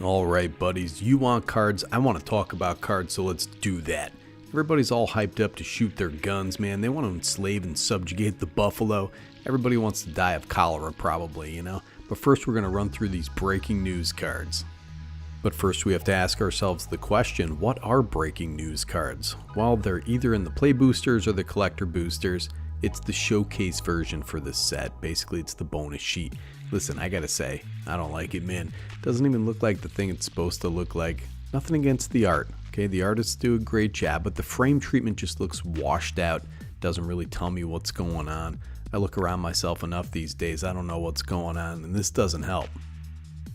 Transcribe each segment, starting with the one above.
Alright buddies, you want cards, I want to talk about cards, so let's do that. Everybody's all hyped up to shoot their guns, man. They want to enslave and subjugate the buffalo. Everybody wants to die of cholera probably, you know. But first we're going to run through these breaking news cards. But first we have to ask ourselves the question, what are breaking news cards? Well, they're either in the play boosters or the collector boosters. It's the showcase version for this set. Basically, it's the bonus sheet. Listen, I gotta say, I don't like it, man. Doesn't even look like the thing it's supposed to look like. Nothing against the art, okay? The artists do a great job, but the frame treatment just looks washed out. Doesn't really tell me what's going on. I look around myself enough these days, I don't know what's going on, and this doesn't help.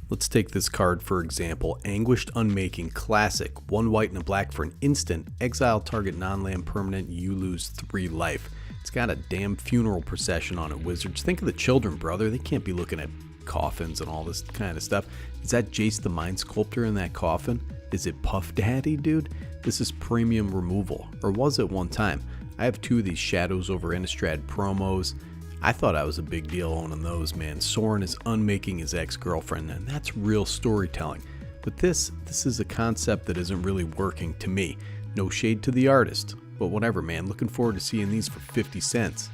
Let's take this card for example. Anguished Unmaking Classic. 1 white and a black for an instant. Exile target non-land permanent. You lose 3 life. It's got a damn funeral procession on it, Wizards. Think of the children, brother. They can't be looking at coffins and all this kind of stuff. Is that Jace the Mind Sculptor in that coffin? Is it Puff Daddy, dude? This is premium removal. Or was it one time? I have 2 of these Shadows over Innistrad promos. I thought I was a big deal owning those, man. Soren is unmaking his ex-girlfriend, and that's real storytelling. But this is a concept that isn't really working to me. No shade to the artist, but whatever, man. Looking forward to seeing these for 50 cents.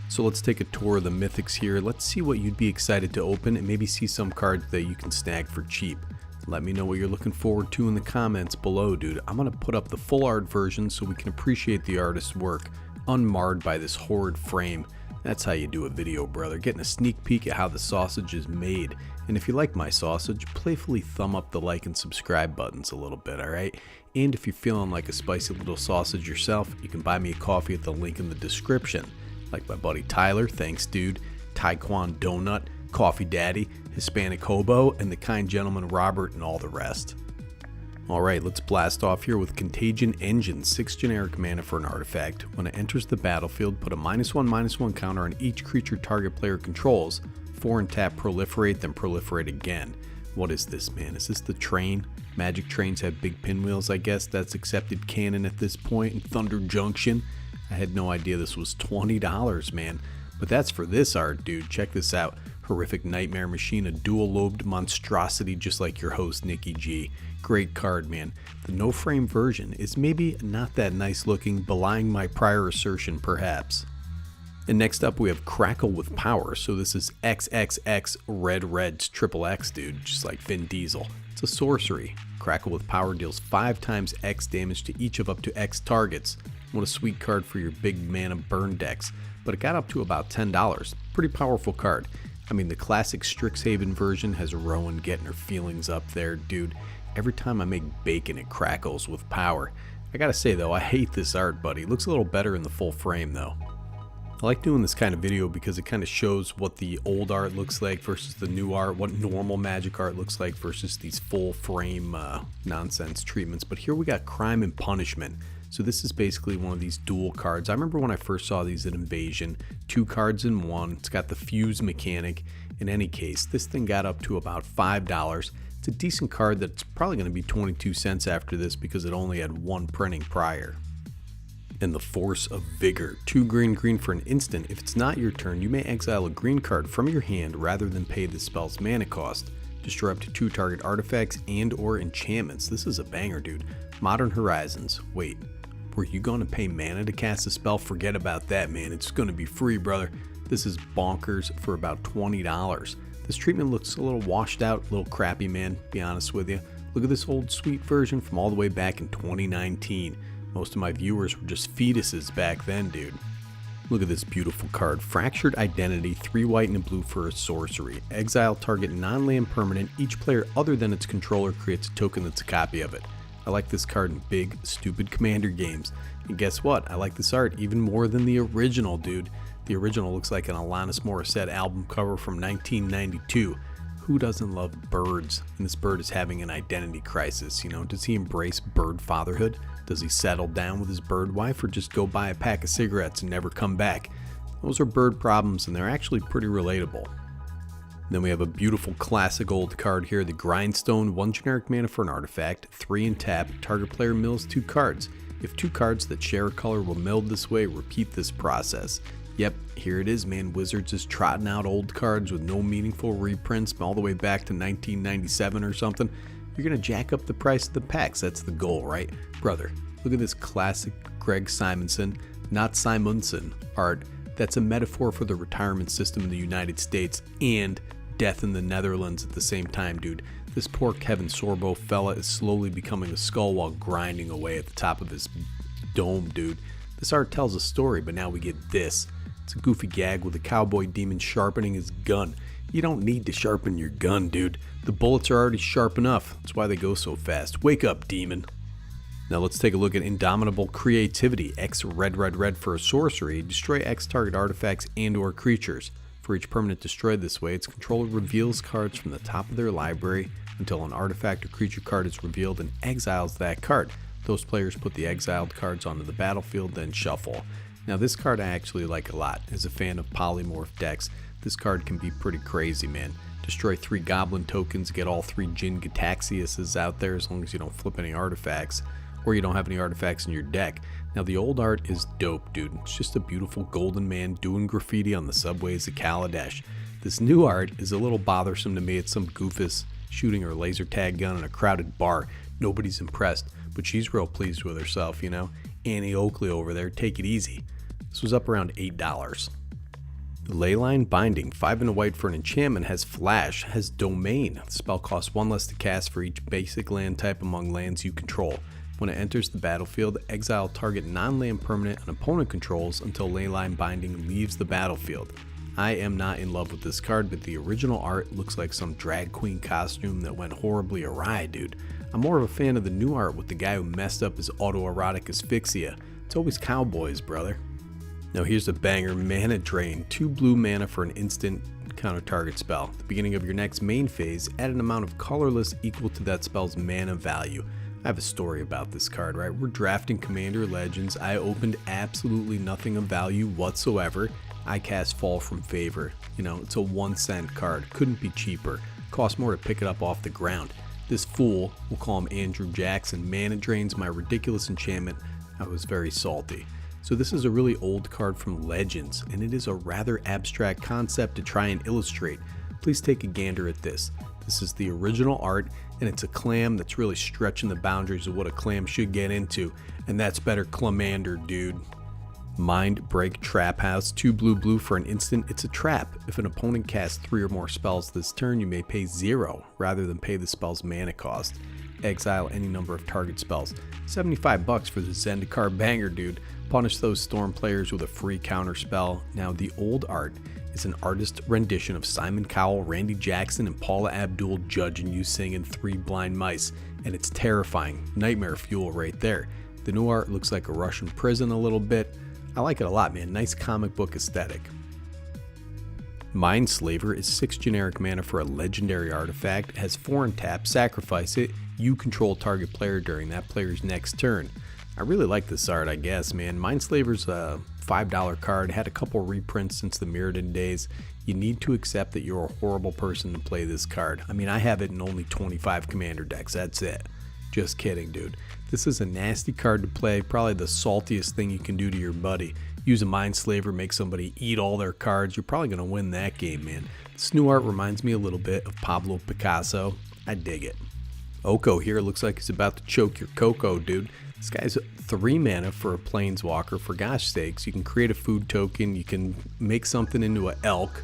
So let's take a tour of the Mythics here. Let's see what you'd be excited to open and maybe see some cards that you can snag for cheap. Let me know what you're looking forward to in the comments below, dude. I'm going to put up the full art version so we can appreciate the artist's work, unmarred by this horrid frame. That's how you do a video, brother. Getting a sneak peek at how the sausage is made. And if you like my sausage, playfully thumb up the like and subscribe buttons a little bit, alright? And if you're feeling like a spicy little sausage yourself, you can buy me a coffee at the link in the description. Like my buddy Tyler, thanks dude, Taekwon Donut, Coffee Daddy, Hispanic Hobo, and the kind gentleman Robert and all the rest. Alright, let's blast off here with Contagion Engine, 6 generic mana for an artifact. When it enters the battlefield, put a -1/-1 counter on each creature target player controls. 4 and tap, proliferate, then proliferate again. What is this, man? Is this the train? Magic trains have big pinwheels, I guess. That's accepted canon at this point in Thunder Junction. I had no idea this was $20, man. But that's for this art, dude. Check this out. Horrific Nightmare Machine, a dual-lobed monstrosity just like your host, Nikki G. Great card, man. The no-frame version is maybe not that nice looking, belying my prior assertion perhaps. And next up we have Crackle with Power. So this is XXX Red's triple X, dude, just like Vin Diesel. It's a sorcery. Crackle with Power deals 5 times X damage to each of up to X targets. What a sweet card for your big mana burn decks. But it got up to about $10. Pretty powerful card. I mean, the classic Strixhaven version has Rowan getting her feelings up there, dude. Every time I make bacon, it crackles with power. I gotta say though, I hate this art, buddy. It looks a little better in the full frame though. I like doing this kind of video because it kind of shows what the old art looks like versus the new art, what normal Magic art looks like versus these full frame nonsense treatments. But here we got Crime and Punishment. So this is basically one of these dual cards. I remember when I first saw these at Invasion, 2 cards in one. It's got the fuse mechanic. In any case, this thing got up to about $5. It's a decent card that's probably going to be 22 cents after this because it only had 1 printing prior. And the Force of Vigor, 2 green for an instant. If it's not your turn, you may exile a green card from your hand rather than pay the spell's mana cost. Destroy up to 2 target artifacts and or enchantments. This is a banger, dude. Modern Horizons. Wait, were you going to pay mana to cast a spell? Forget about that, man. It's going to be free, brother. This is bonkers for about $20. This treatment looks a little washed out, a little crappy, man, to be honest with you. Look at this old sweet version from all the way back in 2019. Most of my viewers were just fetuses back then, dude. Look at this beautiful card. Fractured Identity, 3 white and a blue for a sorcery. Exile target non-land permanent. Each player other than its controller creates a token that's a copy of it. I like this card in big, stupid Commander games. And guess what? I like this art even more than the original, dude. The original looks like an Alanis Morissette album cover from 1992. Who doesn't love birds? And this bird is having an identity crisis, you know? Does he embrace bird fatherhood? Does he settle down with his bird wife or just go buy a pack of cigarettes and never come back? Those are bird problems and they're actually pretty relatable. Then we have a beautiful classic old card here, the Grindstone, 1 generic mana for an artifact, 3 and tap, target player mills 2 cards. If 2 cards that share a color were milled this way, repeat this process. Yep, here it is, man. Wizards is trotting out old cards with no meaningful reprints all the way back to 1997 or something. You're going to jack up the price of the packs. That's the goal, right? Brother, look at this classic Greg Simonson, not Simonson art. That's a metaphor for the retirement system in the United States and death in the Netherlands at the same time, dude. This poor Kevin Sorbo fella is slowly becoming a skull while grinding away at the top of his dome, dude. This art tells a story, but now we get this. It's a goofy gag with a cowboy demon sharpening his gun. You don't need to sharpen your gun, dude. The bullets are already sharp enough. That's why they go so fast. Wake up, demon. Now let's take a look at Indomitable Creativity. X red red red for a sorcery. Destroy X target artifacts and or creatures. For each permanent destroyed this way, its controller reveals cards from the top of their library until an artifact or creature card is revealed and exiles that card. Those players put the exiled cards onto the battlefield, then shuffle. Now this card I actually like a lot. As a fan of polymorph decks, this card can be pretty crazy, man. Destroy 3 goblin tokens, get all 3 Jin Gataxiuses out there as long as you don't flip any artifacts, or you don't have any artifacts in your deck. Now the old art is dope, dude. It's just a beautiful golden man doing graffiti on the subways of Kaladesh. This new art is a little bothersome to me. It's some goofus shooting her laser tag gun in a crowded bar. Nobody's impressed, but she's real pleased with herself, you know. Annie Oakley over there, take it easy. This was up around $8. Layline Binding, 5 and a white for an enchantment, has flash, has domain. The spell costs 1 less to cast for each basic land type among lands you control. When it enters the battlefield, exile target non-land permanent an opponent controls until Layline Binding leaves the battlefield. I am not in love with this card, but the original art looks like some drag queen costume that went horribly awry, dude. I'm more of a fan of the new art with the guy who messed up his autoerotic asphyxia. It's always cowboys, brother. Now here's a banger, Mana Drain. 2 blue mana for an instant counter target spell. At the beginning of your next main phase, add an amount of colorless equal to that spell's mana value. I have a story about this card, right? We're drafting Commander Legends. I opened absolutely nothing of value whatsoever. I cast Fall from Favor. You know, it's a 1-cent card. Couldn't be cheaper. Cost more to pick it up off the ground. This fool, we'll call him Andrew Jackson, mana drains my ridiculous enchantment. I was very salty. So this is a really old card from Legends, and it is a rather abstract concept to try and illustrate. Please take a gander at this. This is the original art, and it's a clam that's really stretching the boundaries of what a clam should get into, and that's better Clamander, dude. Mindbreak Trap House, 2 blue for an instant. It's a trap. If an opponent casts 3 or more spells this turn, you may pay 0 rather than pay the spell's mana cost. Exile any number of target spells. $75 for the Zendikar banger, dude. Punish those Storm players with a free counter spell. Now the old art is an artist rendition of Simon Cowell, Randy Jackson, and Paula Abdul judging you singing 3 Blind Mice, and it's terrifying. Nightmare fuel right there. The new art looks like a Russian prison a little bit. I like it a lot, man. Nice comic book aesthetic. Mindslaver is 6 generic mana for a legendary artifact. It has 4 and tap. Sacrifice it. You control target player during that player's next turn. I really like this art, I guess, man. Mindslaver's a $5 card. Had a couple reprints since the Mirrodin days. You need to accept that you're a horrible person to play this card. I mean, I have it in only 25 commander decks. That's it. Just kidding, dude. This is a nasty card to play. Probably the saltiest thing you can do to your buddy. Use a Mindslaver, make somebody eat all their cards. You're probably going to win that game, man. This new art reminds me a little bit of Pablo Picasso. I dig it. Oko here looks like he's about to choke your cocoa, dude. This guy's 3 mana for a planeswalker. For gosh sakes, you can create a food token, you can make something into an elk,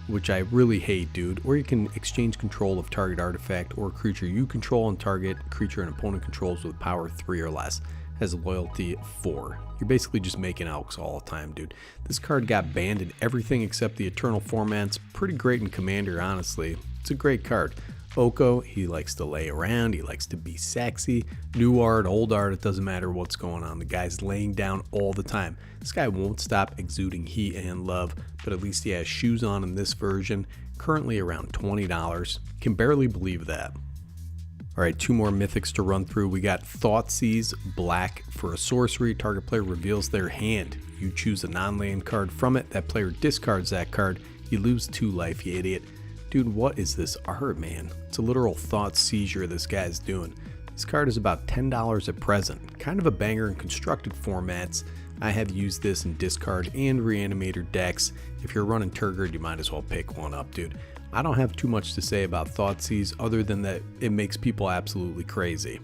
which I really hate, dude, or you can exchange control of target artifact or creature you control and target creature an opponent controls with power 3 or less. Has loyalty 4. You're basically just making elks all the time, dude. This card got banned in everything except the Eternal formats. Pretty great in Commander, honestly. It's a great card. Oko, he likes to lay around, he likes to be sexy. New art, old art, it doesn't matter what's going on. The guy's laying down all the time. This guy won't stop exuding heat and love, but at least he has shoes on in this version. Currently around $20. Can barely believe that. Alright, 2 more mythics to run through. We got Tys Black. For a sorcery, target player reveals their hand. You choose a non-land card from it. That player discards that card. You lose 2 life, you idiot. Dude, what is this art, man? It's a literal thought seizure this guy's doing. This card is about $10 at present. Kind of a banger in constructed formats. I have used this in discard and reanimator decks. If you're running Turgid, you might as well pick one up, dude. I don't have too much to say about Thoughtseize other than that it makes people absolutely crazy.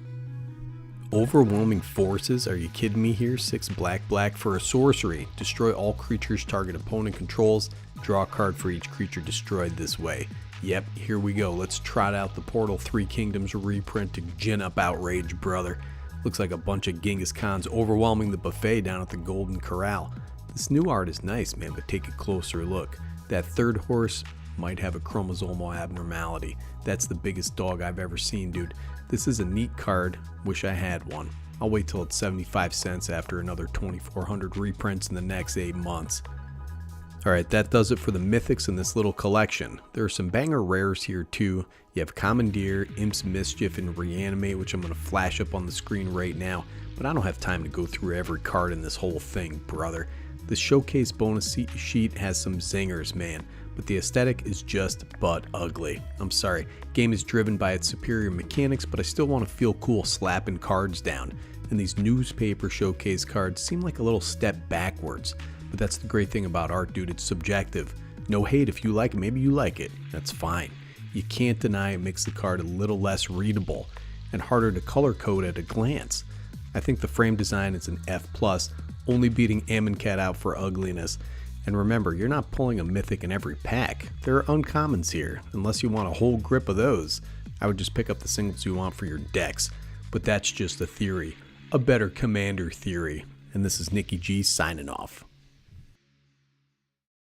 Overwhelming Forces, are you kidding me here? 6 black for a sorcery. Destroy all creatures target opponent controls. Draw a card for each creature destroyed this way. Yep, here we go. Let's trot out the Portal 3 Kingdoms reprint to gin up outrage, brother. Looks like a bunch of Genghis Khans overwhelming the buffet down at the Golden Corral. This new art is nice, man, but take a closer look. That third horse might have a chromosomal abnormality. That's the biggest dog I've ever seen, dude. This is a neat card. Wish I had one. I'll wait till it's 75 cents after another 2,400 reprints in the next 8 months. Alright, that does it for the Mythics in this little collection. There are some banger rares here too. You have Commandeer, Imp's Mischief, and Reanimate, which I'm going to flash up on the screen right now, but I don't have time to go through every card in this whole thing, brother. The showcase bonus sheet has some zingers, man, but the aesthetic is just butt ugly. I'm sorry, game is driven by its superior mechanics, but I still want to feel cool slapping cards down, and these newspaper showcase cards seem like a little step backwards. But that's the great thing about art, dude, it's subjective. No hate if you like it, maybe you like it, that's fine. You can't deny it makes the card a little less readable and harder to color code at a glance. I think the frame design is an F+, only beating Amonkhet out for ugliness. And remember, you're not pulling a Mythic in every pack. There are uncommons here, unless you want a whole grip of those. I would just pick up the singles you want for your decks. But that's just a theory, a better Commander theory. And this is Nicky G signing off.